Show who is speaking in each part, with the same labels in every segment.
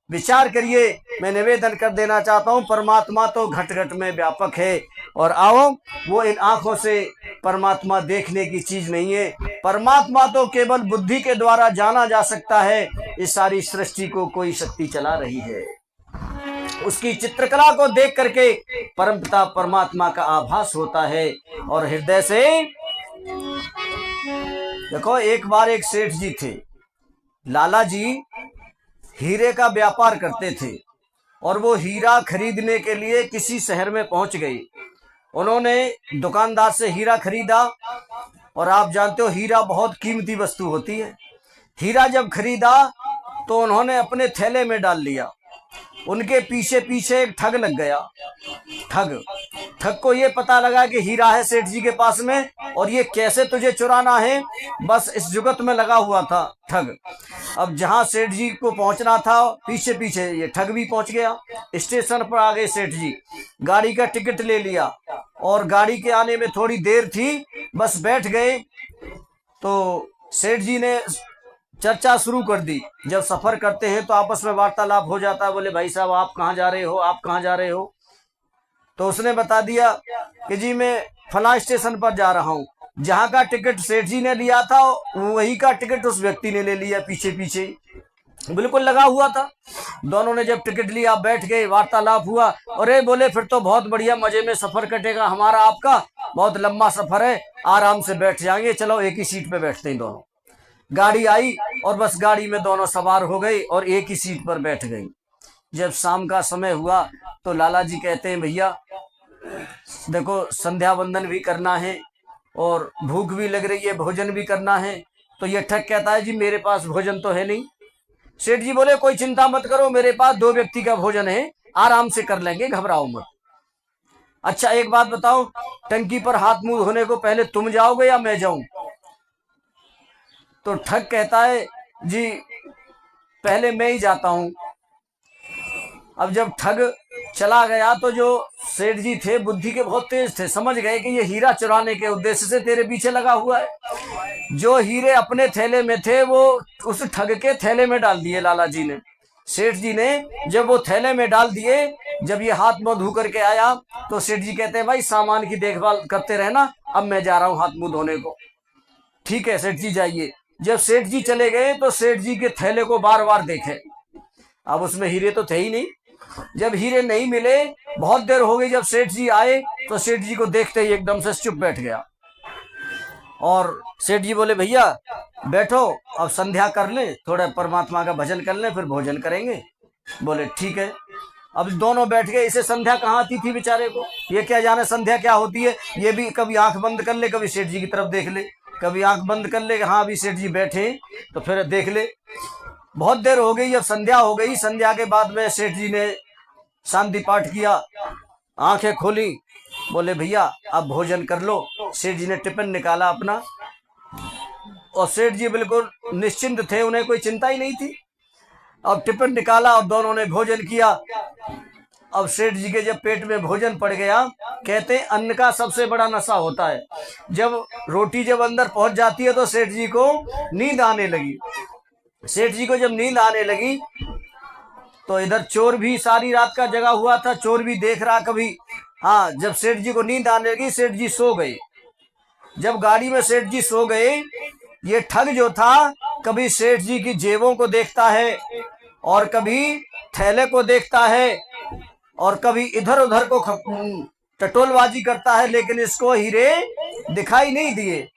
Speaker 1: विचार करिए। मैं निवेदन कर देना चाहता हूँ, परमात्मा तो घट घट में व्यापक है। और आओ, वो इन आंखों से परमात्मा देखने की चीज नहीं है। परमात्मा तो केवल बुद्धि के द्वारा जाना जा सकता है। इस सारी सृष्टि को कोई शक्ति चला रही है। उसकी चित्रकला को देख करके परमपिता परमात्मा का आभास होता है। और हृदय से देखो, एक बार एक सेठ जी थे, लाला जी हीरे का व्यापार करते थे और वो हीरा खरीदने के लिए किसी शहर में पहुंच गए। उन्होंने दुकानदार से हीरा खरीदा और आप जानते हो हीरा बहुत कीमती वस्तु होती है। हीरा जब खरीदा तो उन्होंने अपने थैले में डाल लिया। उनके पीछे पीछे एक ठग लग गया। ठग को ये पता लगा कि हीरा है सेठ जी के पास में और ये कैसे तुझे चुराना है, बस इस जुगत में लगा हुआ था ठग। अब जहां सेठ जी को पहुंचना था, पीछे पीछे ये ठग भी पहुंच गया। स्टेशन पर आ गए सेठ जी, गाड़ी का टिकट ले लिया और गाड़ी के आने में थोड़ी देर थी, बस बैठ गए। तो सेठ जी ने चर्चा शुरू कर दी। जब सफर करते हैं तो आपस में वार्तालाप हो जाता है। बोले, भाई साहब आप कहाँ जा रहे हो, आप कहाँ जा रहे हो? तो उसने बता दिया कि जी मैं फला स्टेशन पर जा रहा हूँ। जहाँ का टिकट सेठ जी ने लिया था वही का टिकट उस व्यक्ति ने ले लिया, पीछे पीछे बिल्कुल लगा हुआ था। दोनों ने जब टिकट लिया, बैठ गए, वार्तालाप हुआ। अरे बोले, फिर तो बहुत बढ़िया मजे में सफर कटेगा हमारा, आपका बहुत लंबा सफर है, आराम से बैठ जाएंगे, चलो एक ही सीट पे बैठते हैं दोनों। गाड़ी आई और बस गाड़ी में दोनों सवार हो गई और एक ही सीट पर बैठ गई। जब शाम का समय हुआ तो लाला जी कहते हैं, भैया देखो संध्या वंदन भी करना है और भूख भी लग रही है, भोजन भी करना है। तो ये ठग कहता है, जी मेरे पास भोजन तो है नहीं। सेठ जी बोले, कोई चिंता मत करो, मेरे पास 2 व्यक्ति का भोजन है, आराम से कर लेंगे, घबराओ मत। अच्छा एक बात बताओ, टंकी पर हाथ मुंह धोने को पहले तुम जाओगे या मैं जाऊं? तो ठग कहता है, जी पहले मैं ही जाता हूं। अब जब ठग चला गया तो जो सेठ जी थे बुद्धि के बहुत तेज थे, समझ गए कि ये हीरा चुराने के उद्देश्य से तेरे पीछे लगा हुआ है। जो हीरे अपने थैले में थे वो उस ठग के थैले में डाल दिए लाला जी ने। सेठ जी ने जब वो थैले में डाल दिए, जब ये हाथ मुंह धो करके आया तो सेठ जी कहते हैं, भाई सामान की देखभाल करते रहना, अब मैं जा रहा हूं हाथ मुंह धोने को। ठीक है सेठ जी जाइए। जब सेठ जी चले गए तो सेठ जी के थैले को बार बार देखे, अब उसमें हीरे तो थे ही नहीं। जब हीरे नहीं मिले, बहुत देर हो गई, जब सेठ जी आए तो सेठ जी को देखते ही एकदम से चुप बैठ गया। और सेठ जी बोले, भैया बैठो, अब संध्या कर ले, थोड़ा परमात्मा का भजन कर ले, फिर भोजन करेंगे। बोले ठीक है। अब दोनों बैठ गए। इसे संध्या कहाँ आती थी बेचारे को, ये क्या जाने संध्या क्या होती है। ये भी कभी आंख बंद कर ले, कभी सेठ जी की तरफ देख ले, कभी आंख बंद कर ले, हाँ अभी सेठ जी बैठे तो फिर देख ले। बहुत देर हो गई, अब संध्या हो गई। संध्या के बाद में सेठ जी ने शांति पाठ किया, आंखें खोली, बोले भैया अब भोजन कर लो। सेठ जी ने टिफिन निकाला अपना और सेठ जी बिल्कुल निश्चिंत थे, उन्हें कोई चिंता ही नहीं थी। अब टिफिन निकाला और दोनों ने भोजन किया। अब सेठ जी के जब पेट में भोजन पड़ गया, कहते हैं अन्न का सबसे बड़ा नशा होता है। जब रोटी जब अंदर पहुंच जाती है तो सेठ जी को नींद आने लगी। सेठ जी को जब नींद आने लगी तो इधर चोर भी सारी रात का जगा हुआ था, चोर भी देख रहा कभी। हाँ, जब सेठ जी को नींद आने लगी, सेठ जी सो गए। जब गाड़ी में सेठ जी सो गए, ये ठग जो था कभी सेठ जी की जेबों को देखता है और कभी थैले को देखता है और कभी इधर उधर को टटोलबाजी करता है, लेकिन इसको हीरे दिखाई नहीं दिए।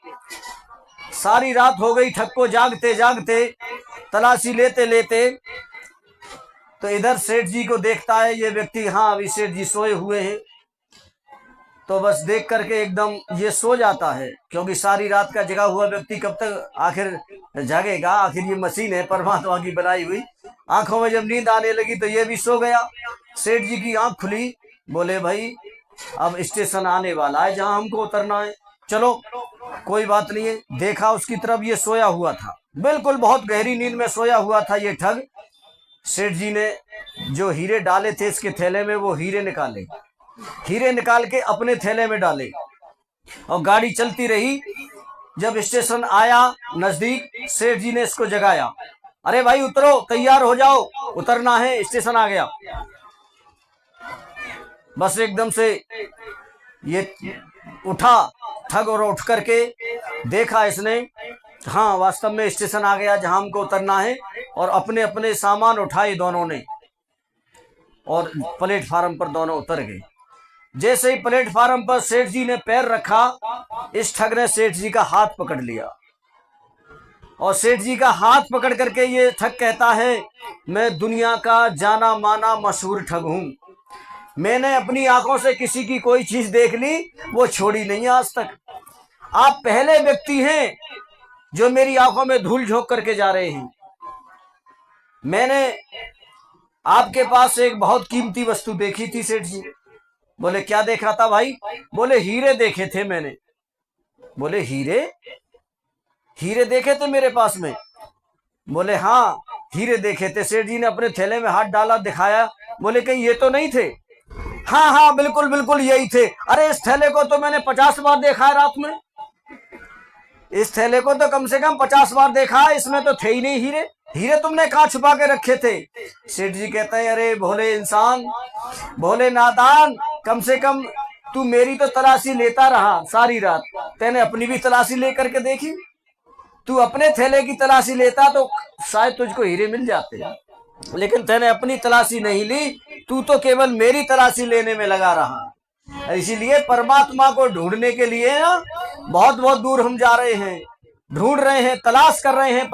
Speaker 1: सारी रात हो गई ठग को जागते जागते, तलाशी लेते लेते। तो इधर सेठ जी को देखता है ये व्यक्ति, हाँ अभी सेठ जी सोए हुए हैं। तो बस देख करके एकदम ये सो जाता है, क्योंकि सारी रात का जगा हुआ व्यक्ति कब तक आखिर जागेगा। आखिर ये मशीन है परमात्मा की बनाई हुई। आंखों में जब नींद आने लगी तो ये भी सो गया। सेठ जी की आंख खुली, बोले भाई अब स्टेशन आने वाला है जहां हमको उतरना है, चलो कोई बात नहीं है। देखा उसकी तरफ, ये सोया हुआ था, बिल्कुल बहुत गहरी नींद में सोया हुआ था ये ठग। सेठ जी ने जो हीरे डाले थे इसके थैले में, वो हीरे निकाले, हीरे निकाल के अपने थैले में डाले और गाड़ी चलती रही। जब स्टेशन आया नजदीक, सेठ जी ने इसको जगाया, अरे भाई उतरो, तैयार हो जाओ, उतरना है, स्टेशन आ गया। बस एकदम से ये उठा ठग, और उठ करके देखा इसने, हाँ वास्तव में स्टेशन आ गया जहां हमको उतरना है, और अपने अपने सामान उठाए दोनों ने, और प्लेटफार्म पर दोनों उतर गए। जैसे ही प्लेटफार्म पर सेठ जी ने पैर रखा, इस ठग ने सेठ जी का हाथ पकड़ लिया, और सेठ जी का हाथ पकड़ करके ये ठग कहता है, मैं दुनिया का जाना माना मशहूर ठग हूं, मैंने अपनी आंखों से किसी की कोई चीज देख ली वो छोड़ी नहीं आज तक। आप पहले व्यक्ति हैं जो मेरी आंखों में धूल झोंक करके जा रहे हैं। मैंने आपके पास एक बहुत कीमती वस्तु देखी थी सेठ जी। बोले क्या देखा था भाई? बोले हीरे देखे थे मैंने। बोले हीरे? हीरे देखे थे मेरे पास में? बोले हाँ हीरे देखे थे। सेठ जी ने अपने थैले में हाथ डाला, दिखाया, बोले कहीं ये तो नहीं थे? हाँ हाँ बिल्कुल बिल्कुल यही थे। अरे इस थैले को तो मैंने 50 बार देखा है रात में, इस थैले को तो कम से कम 50 बार देखा है, इसमें तो थे ही नहीं हीरे। हीरे तुमने कहाँ छुपा के रखे थे? सेठ जी कहते हैं अरे भोले इंसान, भोले नादान, कम से कम तू मेरी तो तलाशी लेता रहा सारी रात, तेने अपनी भी तलाशी लेकर के देखी? तू अपने थैले की तलाशी लेता तो शायद तुझको हीरे मिल जाते, लेकिन तेने अपनी तलाशी नहीं ली, तू तो केवल मेरी तलाशी लेने में लगा रहा। इसीलिए परमात्मा को ढूंढने के लिए ना बहुत बहुत दूर हम जा रहे हैं, ढूंढ रहे हैं, तलाश कर रहे हैं।